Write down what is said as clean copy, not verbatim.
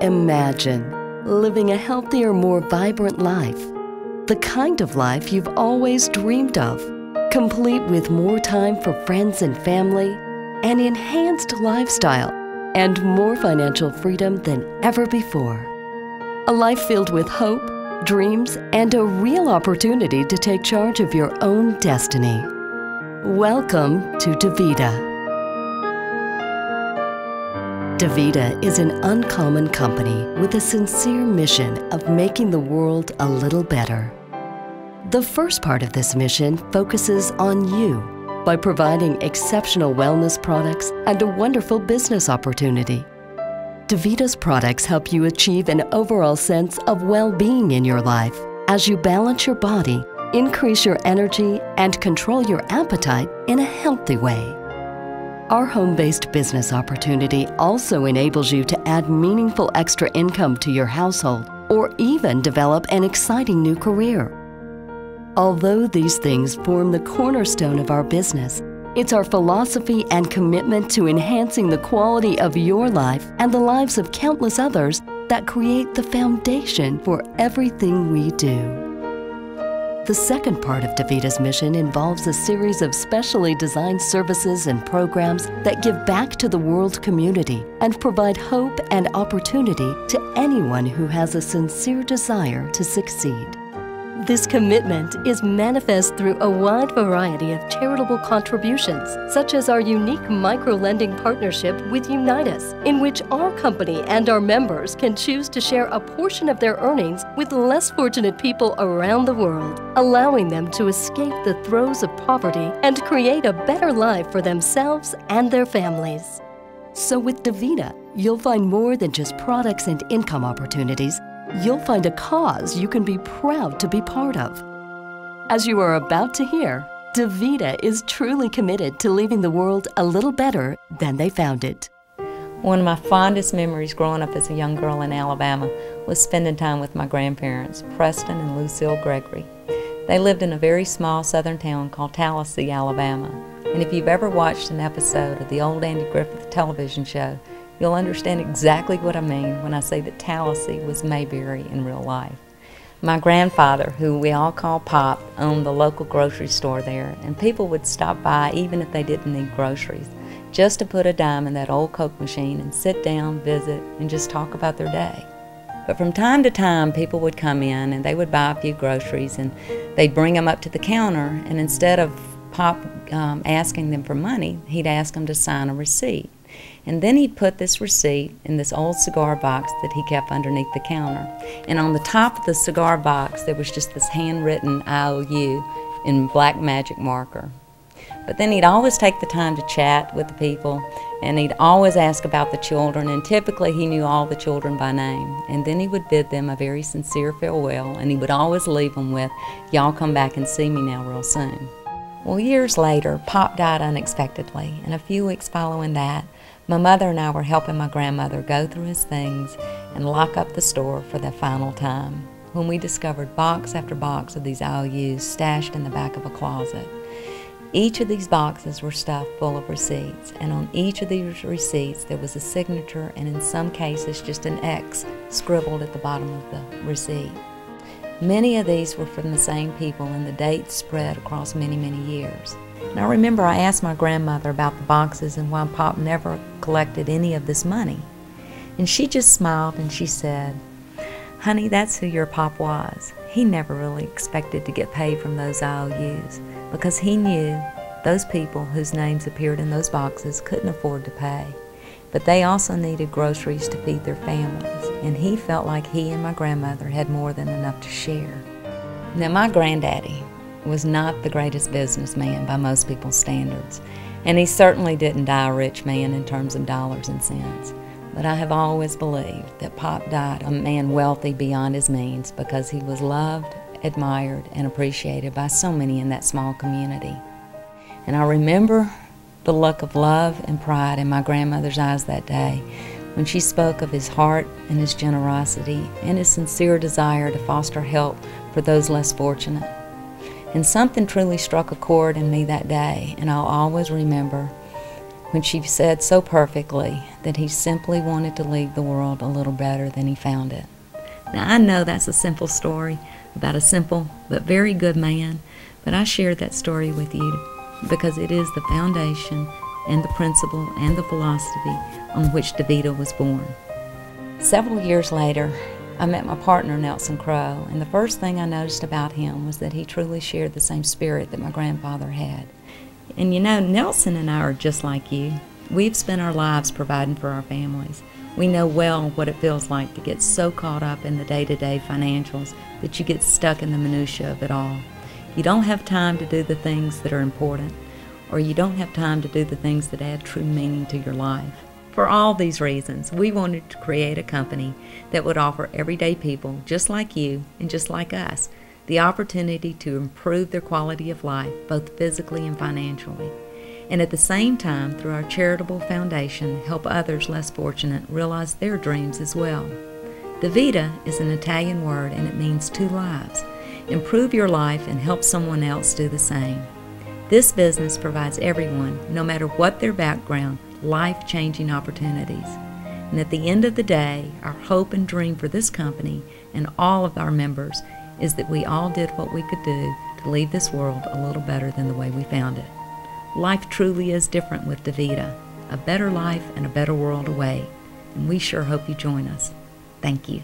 Imagine living a healthier, more vibrant life. The kind of life you've always dreamed of, complete with more time for friends and family, an enhanced lifestyle, and more financial freedom than ever before. A life filled with hope, dreams, and a real opportunity to take charge of your own destiny. Welcome to DuVita. DuVita is an uncommon company with a sincere mission of making the world a little better. The first part of this mission focuses on you by providing exceptional wellness products and a wonderful business opportunity. DuVita's products help you achieve an overall sense of well-being in your life as you balance your body, increase your energy, and control your appetite in a healthy way. Our home-based business opportunity also enables you to add meaningful extra income to your household or even develop an exciting new career. Although these things form the cornerstone of our business, it's our philosophy and commitment to enhancing the quality of your life and the lives of countless others that create the foundation for everything we do. The second part of DuVita's mission involves a series of specially designed services and programs that give back to the world community and provide hope and opportunity to anyone who has a sincere desire to succeed. This commitment is manifest through a wide variety of charitable contributions, such as our unique micro-lending partnership with Unitas, in which our company and our members can choose to share a portion of their earnings with less fortunate people around the world, allowing them to escape the throes of poverty and create a better life for themselves and their families. So with DuVita, you'll find more than just products and income opportunities. You'll find a cause you can be proud to be part of. As you are about to hear, DuVita is truly committed to leaving the world a little better than they found it. One of my fondest memories growing up as a young girl in Alabama was spending time with my grandparents, Preston and Lucille Gregory. They lived in a very small southern town called Tallahassee, Alabama. And if you've ever watched an episode of the old Andy Griffith television show, you'll understand exactly what I mean when I say that Tallahassee was Mayberry in real life. My grandfather, who we all call Pop, owned the local grocery store there, and people would stop by even if they didn't need groceries, just to put a dime in that old Coke machine and sit down, visit, and just talk about their day. But from time to time, people would come in and they would buy a few groceries and they'd bring them up to the counter, and instead of Pop asking them for money, he'd ask them to sign a receipt. And then he'd put this receipt in this old cigar box that he kept underneath the counter. And on the top of the cigar box, there was just this handwritten IOU in black magic marker. But then he'd always take the time to chat with the people, and he'd always ask about the children, and typically he knew all the children by name. And then he would bid them a very sincere farewell, and he would always leave them with, "Y'all come back and see me now real soon." Well, years later, Pop died unexpectedly, and a few weeks following that, my mother and I were helping my grandmother go through his things and lock up the store for the final time, when we discovered box after box of these IOUs stashed in the back of a closet. Each of these boxes were stuffed full of receipts, and on each of these receipts there was a signature, and in some cases just an X scribbled at the bottom of the receipt. Many of these were from the same people, and the dates spread across many, many years. And I remember I asked my grandmother about the boxes and why Pop never collected any of this money. And she just smiled and she said, "Honey, that's who your Pop was. He never really expected to get paid from those IOUs because he knew those people whose names appeared in those boxes couldn't afford to pay. But they also needed groceries to feed their families, and he felt like he and my grandmother had more than enough to share." Now, my granddaddy was not the greatest businessman by most people's standards, and he certainly didn't die a rich man in terms of dollars and cents. But I have always believed that Pop died a man wealthy beyond his means because he was loved, admired, and appreciated by so many in that small community. And I remember the look of love and pride in my grandmother's eyes that day when she spoke of his heart and his generosity and his sincere desire to foster help for those less fortunate. And something truly struck a chord in me that day, and I'll always remember when she said so perfectly that he simply wanted to leave the world a little better than he found it. Now, I know that's a simple story about a simple but very good man, but I shared that story with you because it is the foundation and the principle and the philosophy on which DuVita was born. Several years later, I met my partner, Nelson Crow, and the first thing I noticed about him was that he truly shared the same spirit that my grandfather had. And you know, Nelson and I are just like you. We've spent our lives providing for our families. We know well what it feels like to get so caught up in the day-to-day financials that you get stuck in the minutiae of it all. You don't have time to do the things that are important, or you don't have time to do the things that add true meaning to your life. For all these reasons, we wanted to create a company that would offer everyday people, just like you and just like us, the opportunity to improve their quality of life, both physically and financially. And at the same time, through our charitable foundation, help others less fortunate realize their dreams as well. DuVita is an Italian word and it means two lives. Improve your life and help someone else do the same. This business provides everyone, no matter what their background, life-changing opportunities. And at the end of the day, our hope and dream for this company and all of our members is that we all did what we could do to leave this world a little better than the way we found it. Life truly is different with DuVita, a better life and a better world away, and we sure hope you join us. Thank you.